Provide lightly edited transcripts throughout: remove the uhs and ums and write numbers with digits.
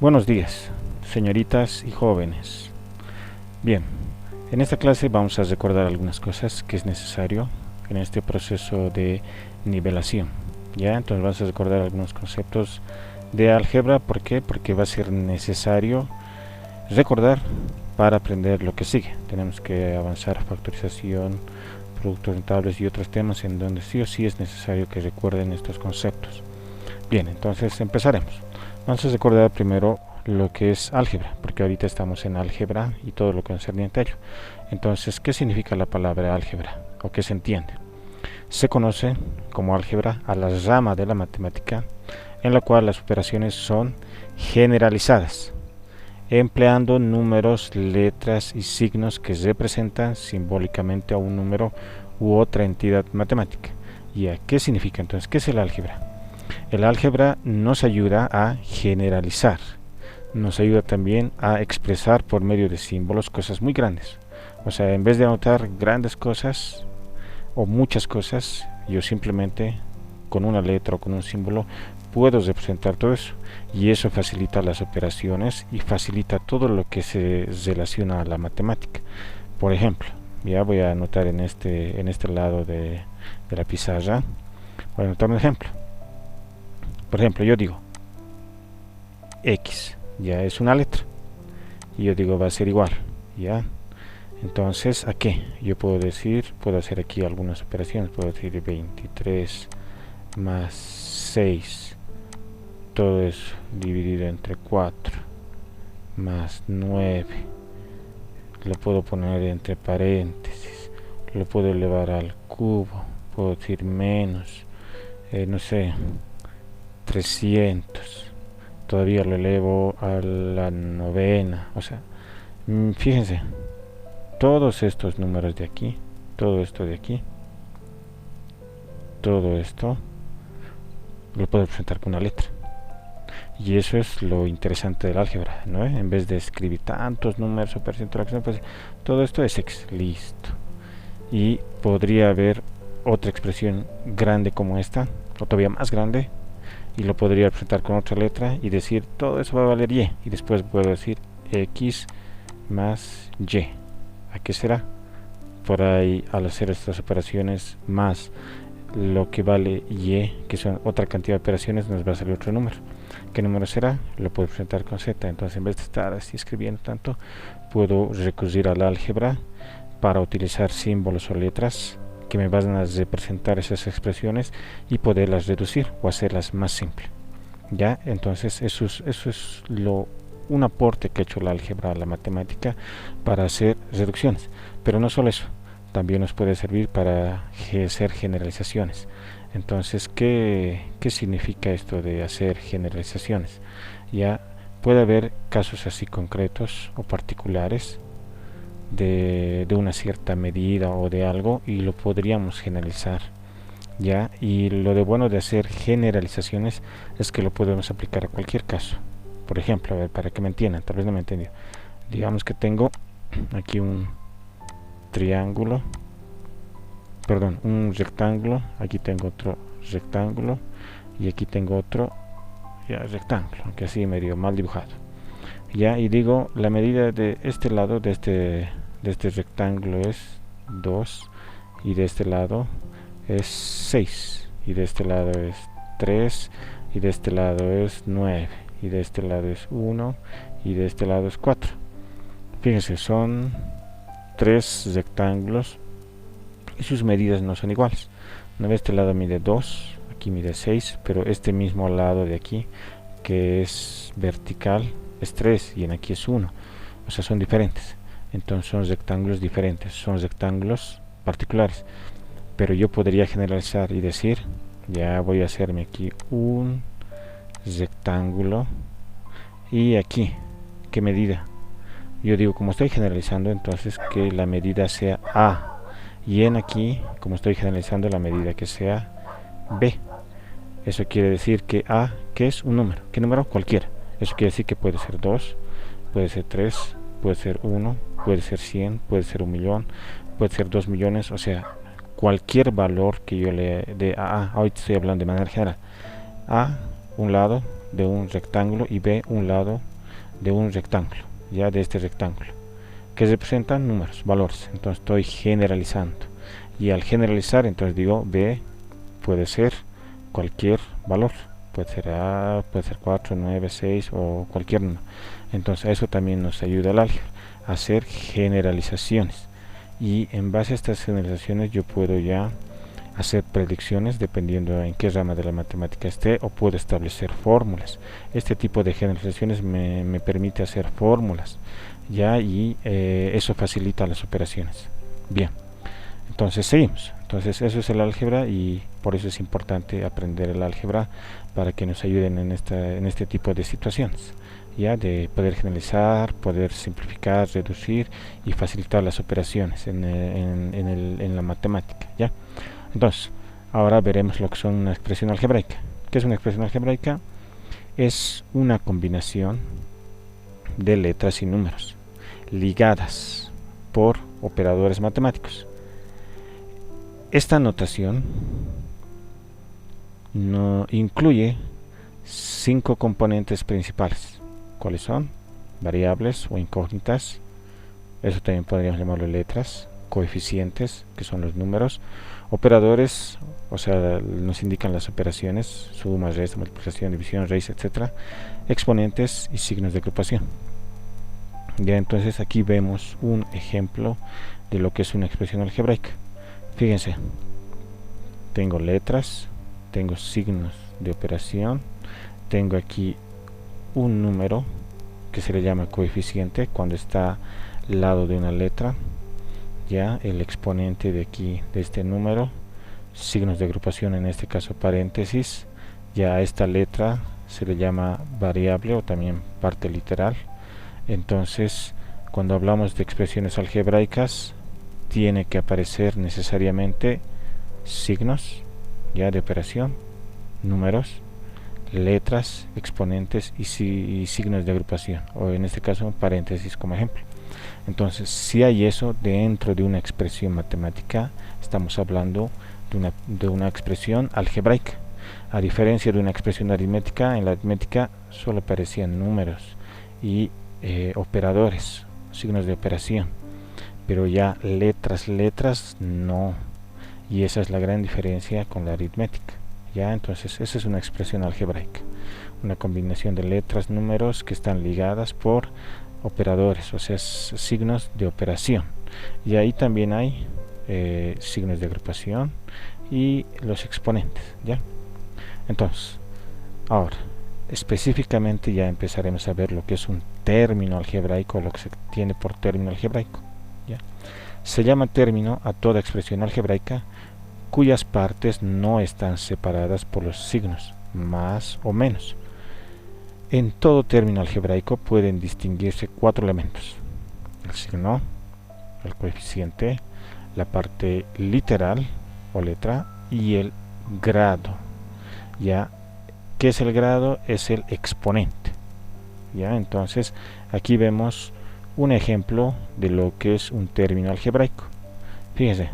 Buenos días, señoritas y jóvenes. Bien, en esta clase vamos a recordar algunas cosas que es necesario en este proceso de nivelación. Ya, entonces vamos a recordar algunos conceptos de álgebra. ¿Por qué? Porque va a ser necesario recordar para aprender lo que sigue. Tenemos que avanzar a factorización, productos rentables y otros temas en donde sí o sí es necesario que recuerden estos conceptos. Bien, entonces empezaremos. Vamos a recordar primero lo que es álgebra, porque ahorita estamos en álgebra y todo lo concerniente a ello. Entonces, ¿qué significa la palabra álgebra? ¿O qué se entiende? Se conoce como álgebra a la rama de la matemática en la cual las operaciones son generalizadas, empleando números, letras y signos que representan simbólicamente a un número u otra entidad matemática. ¿Y a qué significa entonces? ¿Qué es el álgebra? El álgebra nos ayuda a generalizar, nos ayuda también a expresar por medio de símbolos cosas muy grandes. O sea, en vez de anotar grandes cosas o muchas cosas, yo simplemente con una letra o con un símbolo puedo representar todo eso, y eso facilita las operaciones y facilita todo lo que se relaciona a la matemática. Por ejemplo, ya voy a anotar en este lado de la pizarra, voy a anotar un ejemplo. Por ejemplo, yo digo X, ya es una letra, y yo digo va a ser igual, ya. Entonces, ¿a qué? Yo puedo decir, puedo hacer aquí algunas operaciones, puedo decir 23 más 6, todo eso dividido entre 4, más 9, lo puedo poner entre paréntesis, lo puedo elevar al cubo, puedo decir menos, no sé, 300, todavía lo elevo a la novena. O sea, fíjense, todos estos números de aquí, todo esto de aquí, todo esto lo puedo representar con una letra, y eso es lo interesante del álgebra, ¿no? En vez de escribir tantos números o operaciones, pues todo esto es X, listo. Y podría haber otra expresión grande como esta, o todavía más grande, y lo podría representar con otra letra y decir todo eso va a valer Y, y después puedo decir X más Y. ¿A qué será? Por ahí, al hacer estas operaciones más lo que vale Y, que son otra cantidad de operaciones, nos va a salir otro número. ¿Qué número será? Lo puedo presentar con Z. Entonces, en vez de estar así escribiendo tanto, puedo recurrir al álgebra para utilizar símbolos o letras que me van a representar esas expresiones y poderlas reducir o hacerlas más simples. Ya, entonces eso es un aporte que ha hecho la álgebra a la matemática para hacer reducciones. Pero no solo eso, también nos puede servir para hacer generalizaciones. Entonces, ¿qué significa esto de hacer generalizaciones? Ya puede haber casos así concretos o particulares de una cierta medida o de algo, y lo podríamos generalizar, ya. Y lo de bueno de hacer generalizaciones es que lo podemos aplicar a cualquier caso. Por ejemplo, a ver, para que me entiendan, tal vez no me entendido, digamos que tengo aquí un triángulo, perdón, un rectángulo, aquí tengo otro rectángulo y aquí tengo otro ya rectángulo, aunque así medio mal dibujado, ya. Y digo la medida de este lado de este rectángulo es 2, y de este lado es 6, y de este lado es 3, y de este lado es 9, y de este lado es 1, y de este lado es 4. Fíjense, son 3 rectángulos y sus medidas no son iguales. No, de este lado mide 2, aquí mide 6, pero este mismo lado de aquí, que es vertical, es 3, y en aquí es 1. O sea, son diferentes. Entonces son rectángulos diferentes, son rectángulos particulares. Pero yo podría generalizar y decir, ya voy a hacerme aquí un rectángulo, y aquí, ¿qué medida? Yo digo, como estoy generalizando, entonces que la medida sea A, y en aquí, como estoy generalizando, la medida que sea B. Eso quiere decir que A, que es un número, ¿qué número? Cualquiera. Eso quiere decir que puede ser 2, puede ser 3, puede ser 1, puede ser 100, puede ser 1.000.000, puede ser 2 millones, o sea, cualquier valor que yo le dé a A. Ahorita estoy hablando de manera general. A, un lado de un rectángulo, y B, un lado de un rectángulo, ya de este rectángulo, que representan números, valores. Entonces estoy generalizando, y al generalizar entonces digo B puede ser cualquier valor, puede ser A, puede ser 4, 9, 6 o cualquier número. Entonces eso también nos ayuda al álgebra a hacer generalizaciones, y en base a estas generalizaciones yo puedo ya hacer predicciones dependiendo en qué rama de la matemática esté, o puedo establecer fórmulas. Este tipo de generalizaciones me permite hacer fórmulas ya, y eso facilita las operaciones. Bien, entonces seguimos. Entonces eso es el álgebra, y por eso es importante aprender el álgebra para que nos ayuden en este tipo de situaciones, ya, de poder generalizar, poder simplificar, reducir y facilitar las operaciones en la matemática, ya. Entonces, ahora veremos lo que son una expresión algebraica. ¿Qué es una expresión algebraica? Es una combinación de letras y números ligadas por operadores matemáticos. Esta notación no incluye 5 componentes principales. ¿Cuáles son? Variables o incógnitas, eso también podríamos llamarlo letras, coeficientes, que son los números, operadores, o sea, nos indican las operaciones, suma, resta, multiplicación, división, raíz, etcétera, exponentes y signos de agrupación. Ya, entonces aquí vemos un ejemplo de lo que es una expresión algebraica. Fíjense, tengo letras, tengo signos de operación, tengo aquí un número que se le llama coeficiente cuando está al lado de una letra, ya el exponente de aquí de este número, signos de agrupación, en este caso paréntesis, ya a esta letra se le llama variable o también parte literal. Entonces cuando hablamos de expresiones algebraicas tiene que aparecer necesariamente signos ya de operación, números, letras, exponentes y signos de agrupación, o en este caso paréntesis como ejemplo. Entonces, si hay eso dentro de una expresión matemática, estamos hablando de una expresión algebraica. A diferencia de una expresión aritmética, en la aritmética solo aparecían números y operadores, signos de operación, pero ya letras no, y esa es la gran diferencia con la aritmética. Ya, entonces esa es una expresión algebraica, una combinación de letras, números que están ligadas por operadores, o sea, signos de operación, y ahí también hay signos de agrupación y los exponentes, ya. Entonces, ahora específicamente ya empezaremos a ver lo que es un término algebraico, lo que se tiene por término algebraico, ya. Se llama término a toda expresión algebraica cuyas partes no están separadas por los signos más o menos. En todo término algebraico pueden distinguirse 4 elementos: el signo, el coeficiente, la parte literal o letra y el grado. Ya, ¿qué es el grado? Es el exponente. Ya, entonces aquí vemos un ejemplo de lo que es un término algebraico. Fíjense,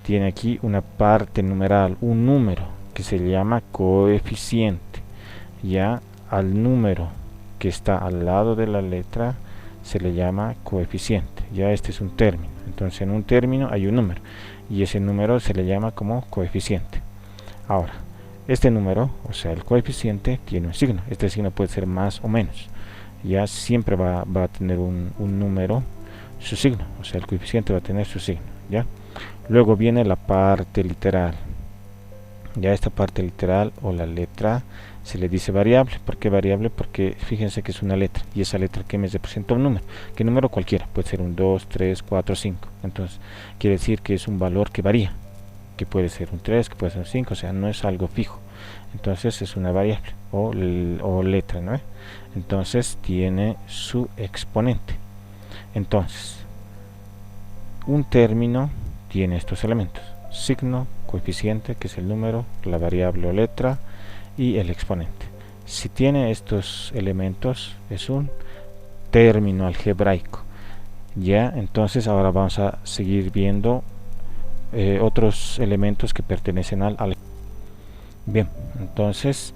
tiene aquí una parte numeral, un número que se llama coeficiente. Ya, al número que está al lado de la letra se le llama coeficiente. Ya, este es un término. Entonces en un término hay un número y ese número se le llama como coeficiente. Ahora, este número, o sea el coeficiente, tiene un signo. Este signo puede ser más o menos. Ya siempre va a tener un número su signo, o sea el coeficiente va a tener su signo. Ya, luego viene la parte literal. Ya, esta parte literal o la letra se le dice variable. ¿Por qué variable? Porque fíjense que es una letra, y esa letra que me representa un número. ¿Qué número? Cualquiera, puede ser un 2, 3, 4, 5. Entonces quiere decir que es un valor que varía, que puede ser un 3, que puede ser un 5, o sea no es algo fijo. Entonces es una variable o letra, ¿no? Entonces tiene su exponente. Entonces un término tiene estos elementos: signo, coeficiente, que es el número, la variable o letra, y el exponente. Si tiene estos elementos es un término algebraico. Ya, entonces ahora vamos a seguir viendo otros elementos que pertenecen al. Bien, entonces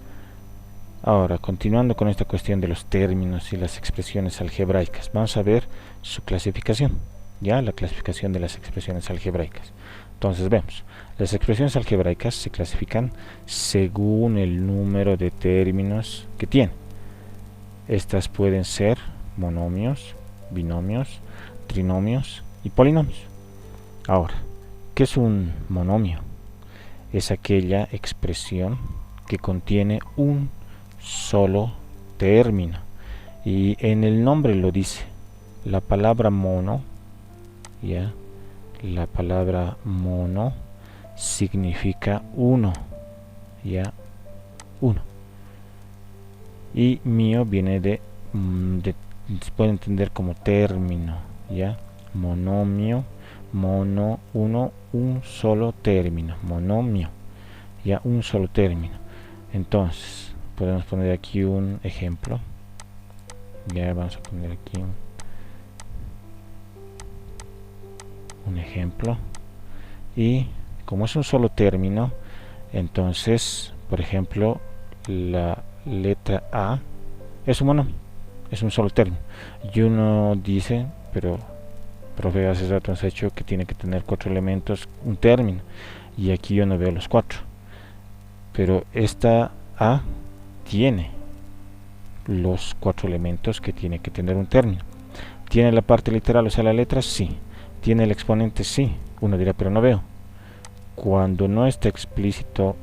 Ahora, continuando con esta cuestión de los términos y las expresiones algebraicas, vamos a ver su clasificación, ya la clasificación de las expresiones algebraicas. Entonces vemos, las expresiones algebraicas se clasifican según el número de términos que tienen. Estas pueden ser monomios, binomios, trinomios y polinomios. Ahora, ¿qué es un monomio? Es aquella expresión que contiene un solo término, y en el nombre lo dice. La palabra mono, ya, la palabra mono significa uno, ya, uno, y mío viene se puede entender como término, ya, monomio, mono, uno, un solo término, monomio, ya, un solo término. Entonces podemos poner aquí un ejemplo, ya vamos a poner aquí un ejemplo, y como es un solo término, entonces por ejemplo la letra A es un monomio, es un solo término, y uno dice, pero profe, hace rato nos ha hecho que tiene que tener 4 elementos un término, y aquí yo no veo los 4, pero esta A tiene los 4 elementos que tiene que tener un término. ¿Tiene la parte literal, o sea la letra? Sí. ¿Tiene el exponente? Sí. Uno dirá, pero no veo. Cuando no está explícito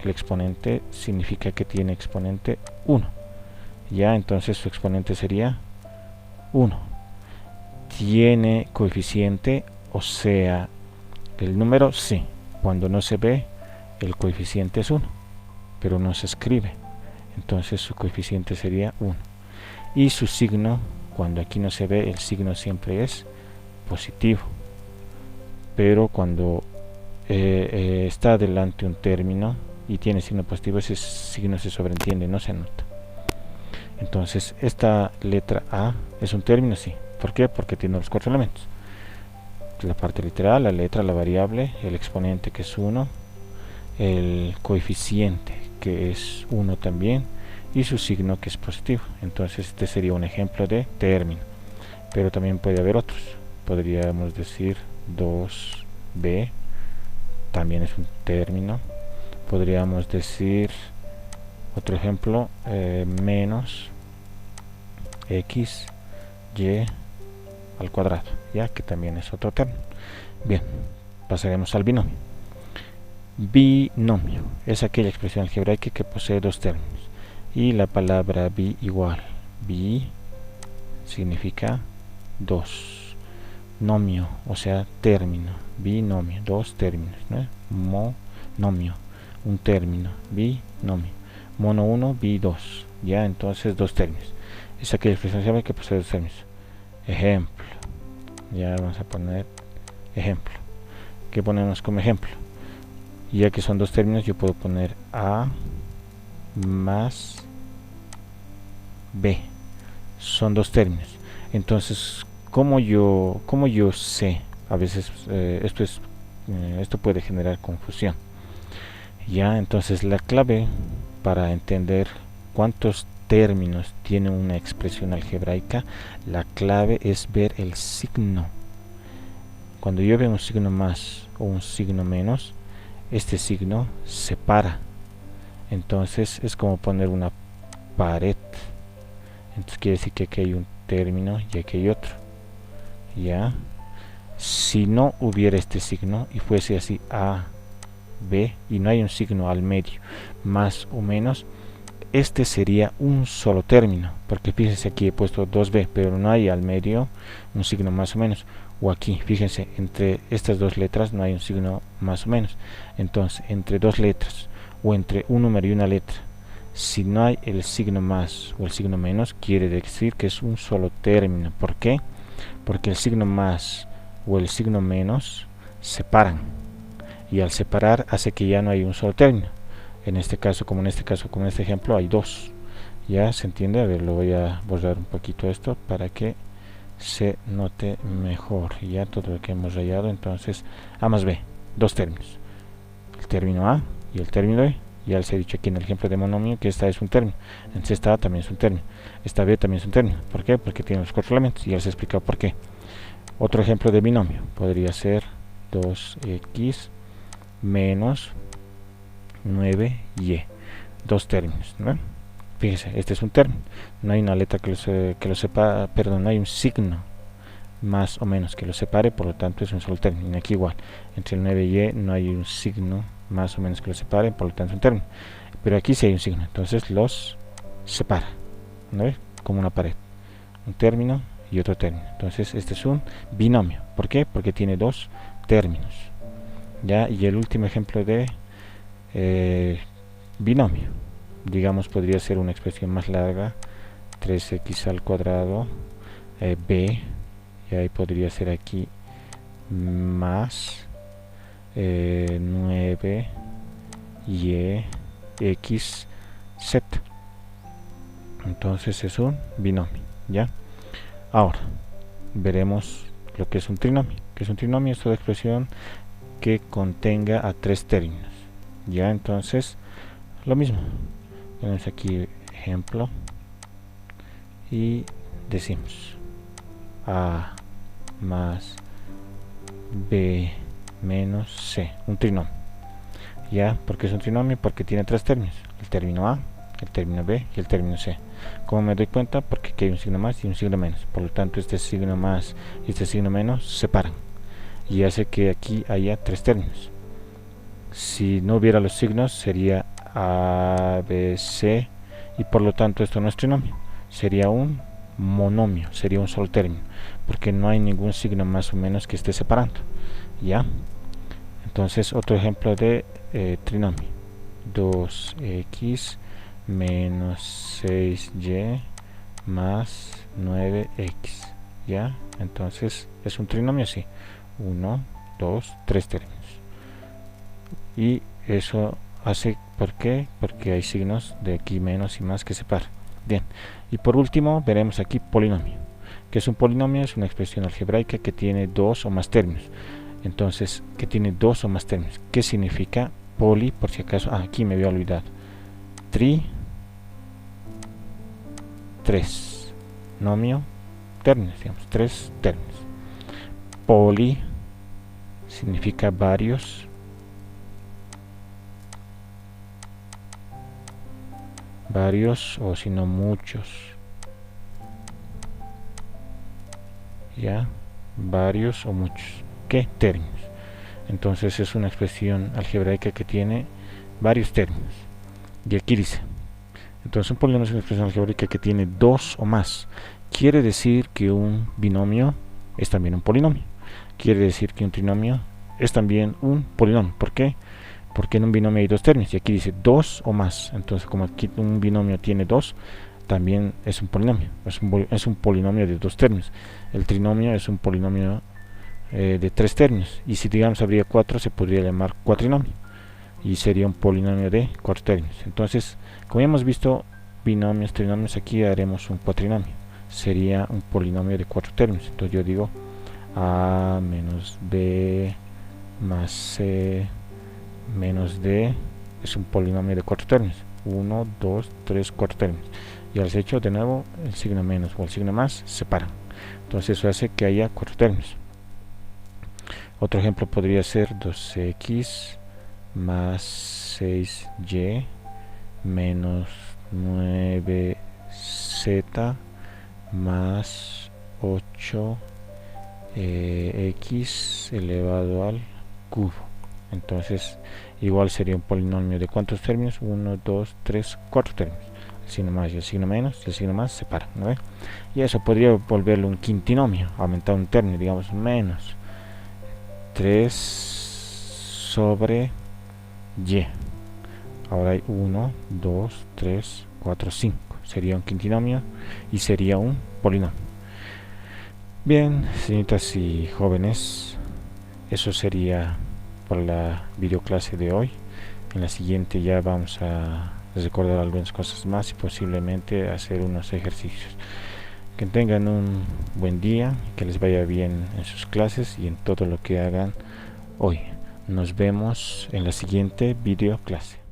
el exponente, significa que tiene exponente 1. Ya, entonces su exponente sería 1. ¿Tiene coeficiente? O sea, el número, sí. Cuando no se ve, el coeficiente es 1, pero no se escribe. Entonces su coeficiente sería 1. Y su signo, cuando aquí no se ve, el signo siempre es positivo. Pero cuando está delante un término y tiene signo positivo, ese signo se sobreentiende, no se anota. Entonces esta letra A es un término, sí. ¿Por qué? Porque tiene los 4 elementos. La parte literal, la letra, la variable, el exponente que es 1, el coeficiente que es 1 también, y su signo que es positivo. Entonces este sería un ejemplo de término, pero también puede haber otros. Podríamos decir 2b, también es un término. Podríamos decir otro ejemplo, menos x y al cuadrado, ya que también es otro término. Bien, pasaremos al binomio. Binomio es aquella expresión algebraica que posee 2 términos, y la palabra bi igual, bi significa 2, nomio, o sea término, binomio, 2 términos, ¿no? Monomio, un término, binomio, mono 1, bi 2, ya, entonces 2 términos. Es aquella expresión algebraica que posee 2 términos. Ejemplo, ya vamos a poner ejemplo. ¿Qué ponemos como ejemplo? Ya que son 2 términos, yo puedo poner A más B. Son 2 términos. Entonces, ¿cómo yo sé? A veces esto puede generar confusión. Ya, entonces la clave para entender cuántos términos tiene una expresión algebraica, la clave es ver el signo. Cuando yo veo un signo más o un signo menos, este signo separa. Entonces es como poner una pared. Entonces quiere decir que aquí hay un término y aquí hay otro. Ya, si no hubiera este signo y fuese así A, B, y no hay un signo al medio, más o menos, este sería un solo término, porque fíjense, aquí he puesto 2b, pero no hay al medio un signo más o menos. O aquí, fíjense, entre estas dos letras no hay un signo más o menos. Entonces, entre dos letras o entre un número y una letra, si no hay el signo más o el signo menos, quiere decir que es un solo término. ¿Por qué? Porque el signo más o el signo menos separan, y al separar hace que ya no hay un solo término. En este caso, como en este ejemplo, hay 2. ¿Ya se entiende? A ver, lo voy a borrar un poquito esto para que se note mejor. Ya todo lo que hemos rayado. Entonces, A más B, 2 términos, el término A y el término B, Ya les he dicho aquí en el ejemplo de monomio que esta es un término, entonces esta A también es un término, esta B también es un término. ¿Por qué? Porque tiene los 4 elementos y ya les he explicado por qué. Otro ejemplo de binomio podría ser 2x menos 9y, dos términos, ¿no? Fíjense, este es un término, no hay una letra que lo separe, perdón, no hay un signo más o menos que lo separe, por lo tanto es un solo término. Y aquí igual, entre el 9y no hay un signo más o menos que lo separe, por lo tanto es un término. Pero aquí sí hay un signo, entonces los separa, ¿no? Como una pared, un término y otro término. Entonces este es un binomio. ¿Por qué? Porque tiene dos términos. ¿Ya? Y el último ejemplo de binomio, digamos, podría ser una expresión más larga, 3x al cuadrado b, y ahí podría ser aquí más 9y x z. Entonces es un binomio. ¿Ya? Ahora veremos lo que es un trinomio. ¿Qué es un trinomio? Es toda expresión que contenga a tres términos. Ya, entonces lo mismo, tenemos aquí ejemplo y decimos a más b menos c, un trinomio. Ya, porque es un trinomio, porque tiene tres términos, el término a, el término b y el término c. ¿Cómo me doy cuenta? Porque aquí hay un signo más y un signo menos, por lo tanto este signo más y este signo menos se separan y hace que aquí haya tres términos. Si no hubiera los signos sería a, b, c, y por lo tanto esto no es trinomio, sería un monomio, sería un solo término, porque no hay ningún signo más o menos que esté separando. ¿Ya? Entonces otro ejemplo de trinomio, 2x menos 6y más 9x. ¿Ya? Entonces es un trinomio así, 1, 2, 3 términos. Y eso hace, ¿por qué? Porque hay signos de aquí menos y más que separan. Bien, y por último veremos aquí polinomio. ¿Qué es un polinomio? Es una expresión algebraica que tiene dos o más términos. Entonces, que tiene dos o más términos. ¿Qué significa poli? Por si acaso, aquí me había olvidado. Tres. Nomio, términos, digamos, tres términos. Poli significa varios. Varios o si no muchos. Ya, varios o muchos. ¿Qué términos? Entonces es una expresión algebraica que tiene varios términos. Y aquí dice, entonces un polinomio es una expresión algebraica que tiene dos o más. Quiere decir que un binomio es también un polinomio. Quiere decir que un trinomio es también un polinomio. ¿Por qué? Porque en un binomio hay dos términos y aquí dice dos o más. Entonces como aquí un binomio tiene dos, también es un polinomio, es un polinomio de dos términos. El trinomio es un polinomio de tres términos, y si digamos habría cuatro, se podría llamar cuatrinomio y sería un polinomio de cuatro términos. Entonces, como ya hemos visto binomios, trinomios, aquí haremos un cuatrinomio, sería un polinomio de cuatro términos. Entonces yo digo a menos b más c menos d es un polinomio de cuatro términos, 1, 2, 3, 4 términos, y al hecho de nuevo el signo menos o el signo más separan, entonces eso hace que haya cuatro términos. Otro ejemplo podría ser 2x más 6y menos 9z más 8x elevado al cubo. Entonces igual sería un polinomio de ¿cuántos términos? 1, 2, 3, 4 términos. El signo más y el signo menos y el signo más separan, ¿no ve? Y eso podría volverlo un quintinomio, aumentar un término, digamos menos 3 sobre y. Ahora hay 1, 2, 3, 4, 5. Sería un quintinomio y sería un polinomio. Bien, señoritas y jóvenes, eso sería por la videoclase de hoy. En la siguiente ya vamos a recordar algunas cosas más y posiblemente hacer unos ejercicios. Que tengan un buen día, que les vaya bien en sus clases y en todo lo que hagan hoy. Nos vemos en la siguiente videoclase.